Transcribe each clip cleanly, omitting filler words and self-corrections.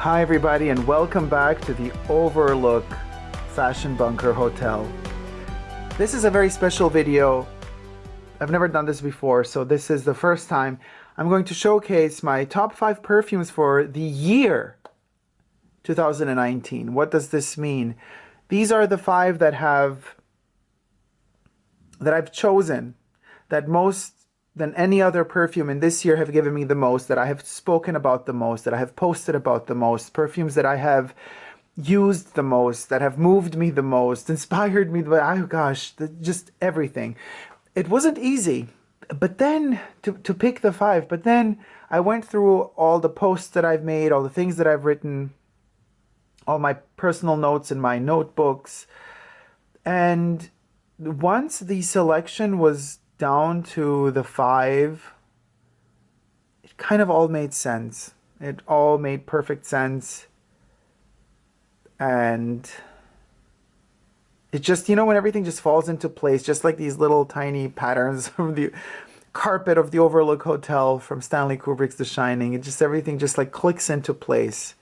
Hi everybody and welcome back to the Overlook Fashion Bunker Hotel. This is a very special video. I've never done this before, so this is the first time. I'm going to showcase my top 5 perfumes for the year 2019. What does this mean? These are the 5 that I've chosen, that most than any other perfume in this year have given me the most, that I have spoken about the most, that I have posted about the most, perfumes that I have used the most, that have moved me the most, inspired me, oh gosh, just everything. It wasn't easy, but then to pick the 5, but then I went through all the posts that I've made, all the things that I've written, all my personal notes in my notebooks, and once the selection was down to the 5, it kind of all made sense. It all made perfect sense. And it just, you know, when everything just falls into place, just like these little tiny patterns from the carpet of the Overlook Hotel from Stanley Kubrick's The Shining, it just, everything just like clicks into place.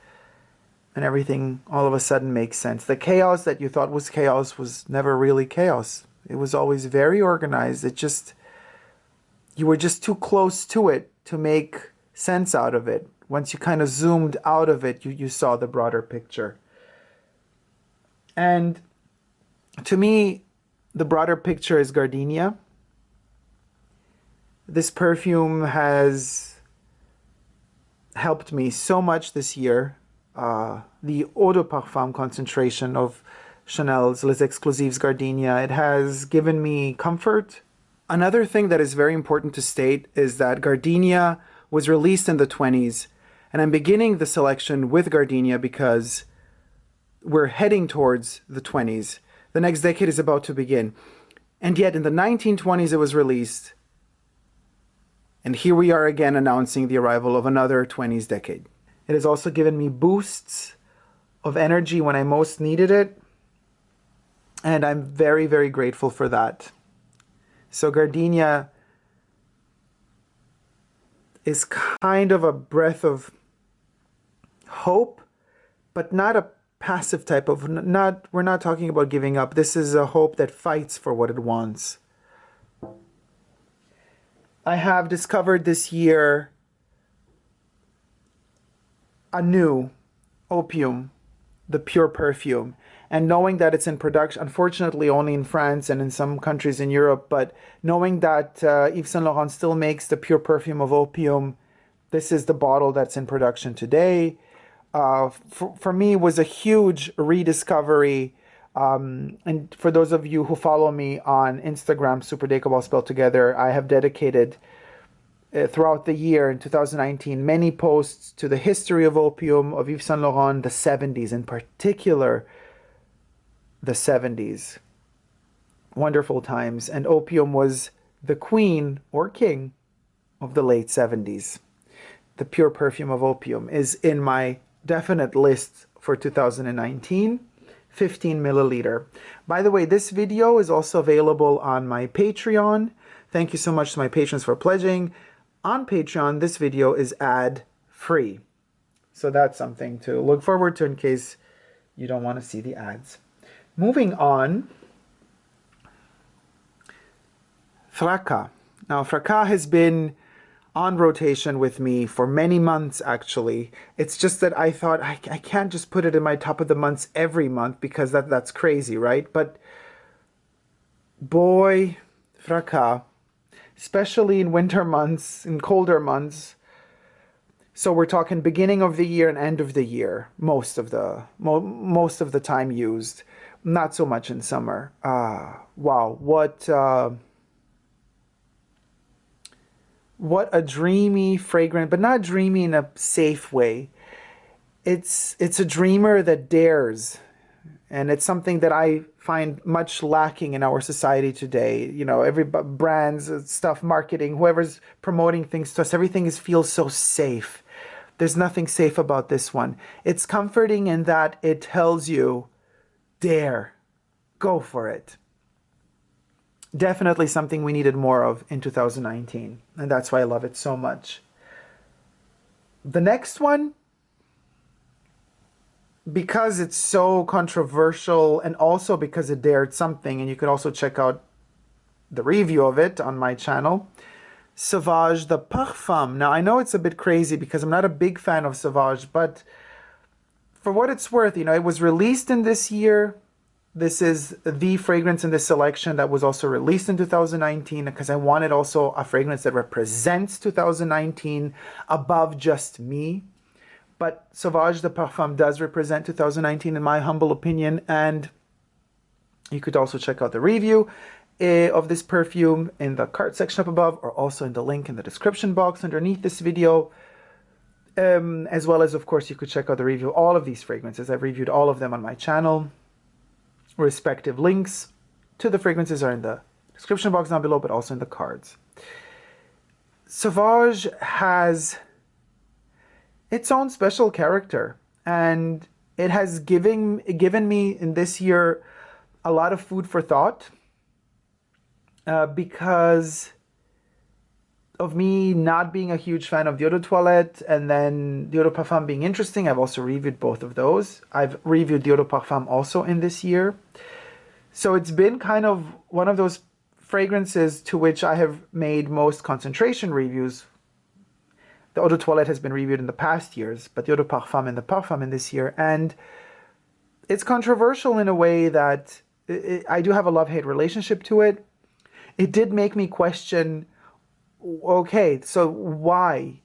And everything all of a sudden makes sense. The chaos that you thought was chaos was never really chaos. It was always very organized. It just, you were just too close to it to make sense out of it. Once you kind of zoomed out of it, you saw the broader picture. And to me, the broader picture is Gardenia. This perfume has helped me so much this year. The eau de parfum concentration of Chanel's Les Exclusives Gardenia, it has given me comfort. Another thing that is very important to state is that Gardenia was released in the 20s, and I'm beginning the selection with Gardenia because we're heading towards the 20s. The next decade is about to begin. And yet in the 1920s it was released, and here we are again announcing the arrival of another 20s decade. It has also given me boosts of energy when I most needed it, and I'm very, very grateful for that. So Gardenia is kind of a breath of hope, but not a passive type of, we're not talking about giving up. This is a hope that fights for what it wants. I have discovered this year a new Opium, the pure perfume. And knowing that it's in production, unfortunately only in France and in some countries in Europe, but knowing that Yves Saint Laurent still makes the pure perfume of Opium, this is the bottle that's in production today. For me, it was a huge rediscovery. And for those of you who follow me on Instagram, Super Dacob all spelled together, I have dedicated throughout the year in 2019 many posts to the history of Opium, of Yves Saint Laurent, the 70s in particular. The 70s. Wonderful times. And Opium was the queen or king of the late 70s. The pure perfume of Opium is in my definite list for 2019. 15 milliliter. By the way, this video is also available on my Patreon. Thank you so much to my patrons for pledging. On Patreon, this video is ad-free. So that's something to look forward to in case you don't want to see the ads. Moving on, FRACAS. Now, FRACAS has been on rotation with me for many months, actually. It's just that I thought I can't just put it in my top of the months every month because that's crazy, right? But boy, FRACAS, especially in winter months, in colder months. So we're talking beginning of the year and end of the year, most of the time used. Not so much in summer. Wow, what a dreamy fragrance, but not dreamy in a safe way. It's a dreamer that dares, and it's something that I find much lacking in our society today. You know, every brands, stuff, marketing, whoever's promoting things to us, everything feels so safe. There's nothing safe about this one. It's comforting in that it tells you, dare, go for it. Definitely something we needed more of in 2019, and that's why I love it so much. The next one because it's so controversial and also because it dared something, and you could also check out the review of it on my channel, Sauvage the Parfum. Now, I know it's a bit crazy because I'm not a big fan of Sauvage, but for what it's worth, you know, it was released in this year. This is the fragrance in this selection that was also released in 2019 because I wanted also a fragrance that represents 2019 above just me. But Sauvage the Parfum does represent 2019 in my humble opinion, and you could also check out the review of this perfume in the cart section up above, or also in the link in the description box underneath this video. As well as, of course, you could check out the review of all of these fragrances. I've reviewed all of them on my channel. Respective links to the fragrances are in the description box down below, but also in the cards. Sauvage has its own special character, and it has given me in this year a lot of food for thought, because of me not being a huge fan of Dior de Toilette and then Dior de Parfum being interesting. I've also reviewed both of those. I've reviewed Dior de Parfum also in this year. So it's been kind of one of those fragrances to which I have made most concentration reviews. The Eau de Toilette has been reviewed in the past years, but Dior de Parfum and the Parfum in this year. And it's controversial in a way that I do have a love-hate relationship to it. It did make me question, okay, so why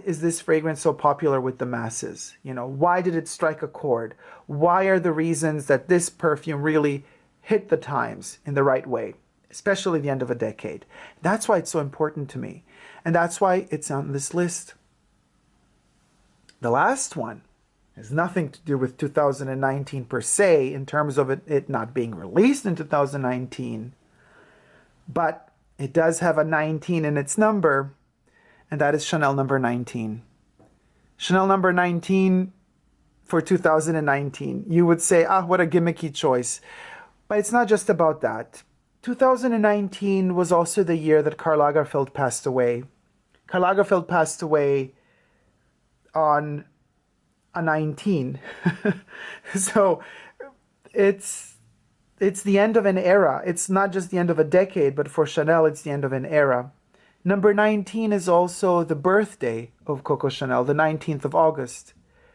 is this fragrance so popular with the masses? You know, why did it strike a chord? Why are the reasons that this perfume really hit the times in the right way, especially the end of a decade? That's why it's so important to me, and that's why it's on this list. The last one has nothing to do with 2019 per se in terms of it not being released in 2019, but it does have a 19 in its number, and that is Chanel number 19. Chanel number 19 for 2019. You would say, ah, what a gimmicky choice. But it's not just about that. 2019 was also the year that Karl Lagerfeld passed away. Karl Lagerfeld passed away on a 19. So it's the end of an era. It's not just the end of a decade, but for Chanel, it's the end of an era. Number 19 is also the birthday of Coco Chanel, the 19th of August.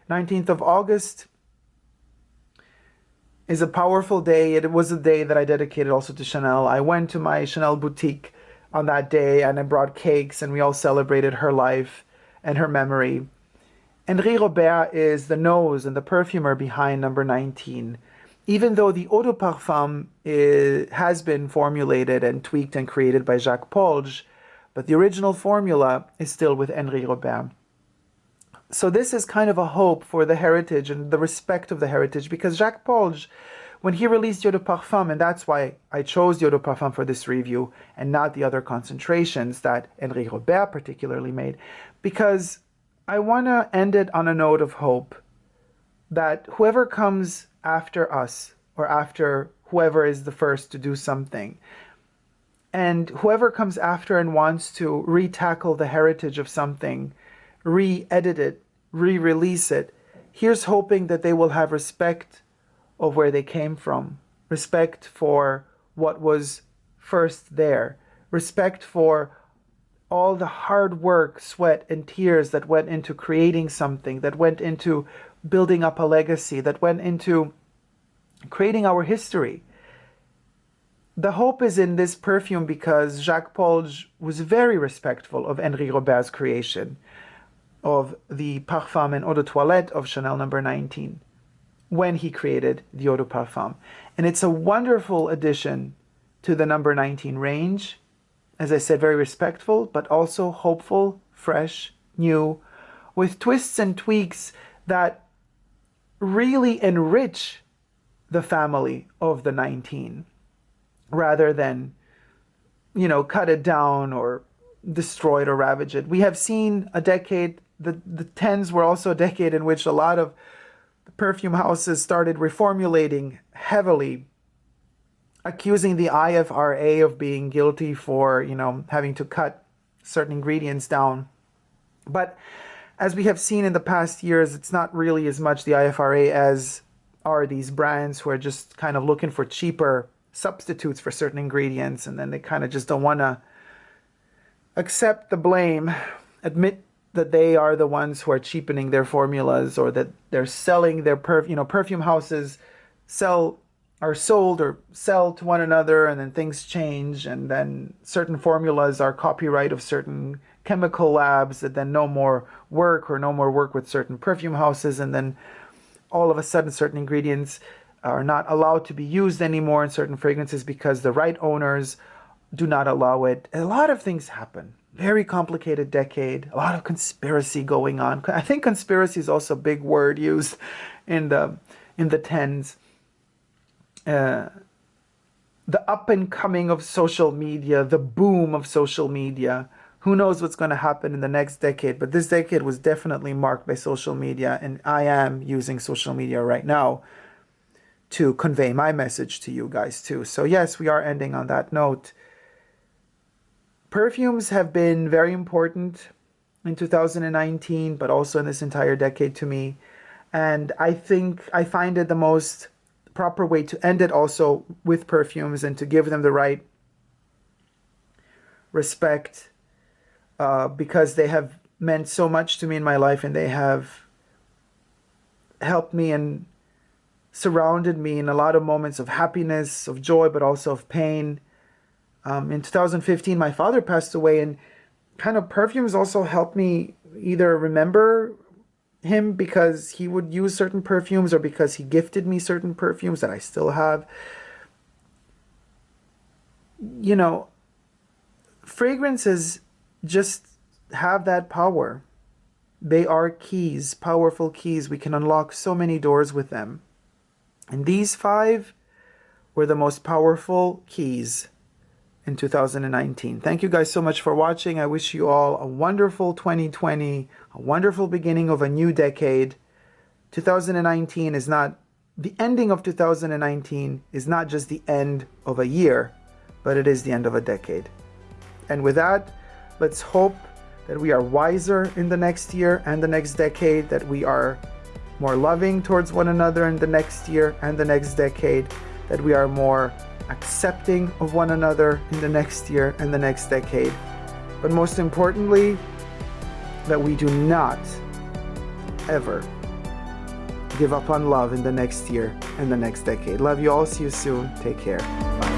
19th of August is a powerful day. It was a day that I dedicated also to Chanel. I went to my Chanel boutique on that day, and I brought cakes, and we all celebrated her life and her memory. Henri Robert is the nose and the perfumer behind number 19. Even though the Eau de Parfum has been formulated and tweaked and created by Jacques Polge, but the original formula is still with Henri Robert. So this is kind of a hope for the heritage and the respect of the heritage, because Jacques Polge, when he released Dior de Parfum, and that's why I chose Dior de Parfum for this review and not the other concentrations that Henri Robert particularly made, because I want to end it on a note of hope that whoever comes after us, or after whoever is the first to do something, and whoever comes after and wants to re-tackle the heritage of something, re-edit it, re-release it, here's hoping that they will have respect of where they came from, respect for what was first there, respect for all the hard work, sweat, and tears that went into creating something, that went into building up a legacy, that went into creating our history. The hope is in this perfume because Jacques Polge was very respectful of Henri Robert's creation of the Parfum and Eau de Toilette of Chanel number 19 when he created the Eau de Parfum. And it's a wonderful addition to the number 19 range. As I said, very respectful, but also hopeful, fresh, new, with twists and tweaks that really enrich the family of the 19, rather than, you know, cut it down or destroy it or ravage it. We have seen a decade, the 10s were also a decade in which a lot of the perfume houses started reformulating heavily, accusing the IFRA of being guilty for, you know, having to cut certain ingredients down. But as we have seen in the past years, it's not really as much the IFRA as are these brands who are just kind of looking for cheaper substitutes for certain ingredients, and then they kind of just don't want to accept the blame, admit that they are the ones who are cheapening their formulas, or that they're selling their perfume houses are sold or sell to one another, and then things change, and then certain formulas are copyright of certain chemical labs that then no more work with certain perfume houses, and then all of a sudden certain ingredients are not allowed to be used anymore in certain fragrances because the right owners do not allow it. A lot of things happen. Very complicated decade. A lot of conspiracy going on. I think conspiracy is also a big word used in the tens. The up and coming of social media, the boom of social media. Who knows what's going to happen in the next decade? But this decade was definitely marked by social media, and I am using social media right now to convey my message to you guys too. So yes, we are ending on that note. Perfumes have been very important in 2019, but also in this entire decade to me. And I think I find it the most proper way to end it also with perfumes, and to give them the right respect, because they have meant so much to me in my life, and they have helped me and surrounded me in a lot of moments of happiness, of joy, but also of pain. In 2015, my father passed away, and kind of perfumes also helped me either remember him because he would use certain perfumes, or because he gifted me certain perfumes that I still have. You know, fragrances just have that power. They are keys, powerful keys. We can unlock so many doors with them. And these 5 were the most powerful keys in 2019. Thank you guys so much for watching. I wish you all a wonderful 2020, a wonderful beginning of a new decade. 2019 is not, the ending of 2019 is not just the end of a year, but it is the end of a decade. And with that, let's hope that we are wiser in the next year and the next decade, that we are more loving towards one another in the next year and the next decade, that we are more accepting of one another in the next year and the next decade. But most importantly, that we do not ever give up on love in the next year and the next decade. Love you all. See you soon. Take care. Bye.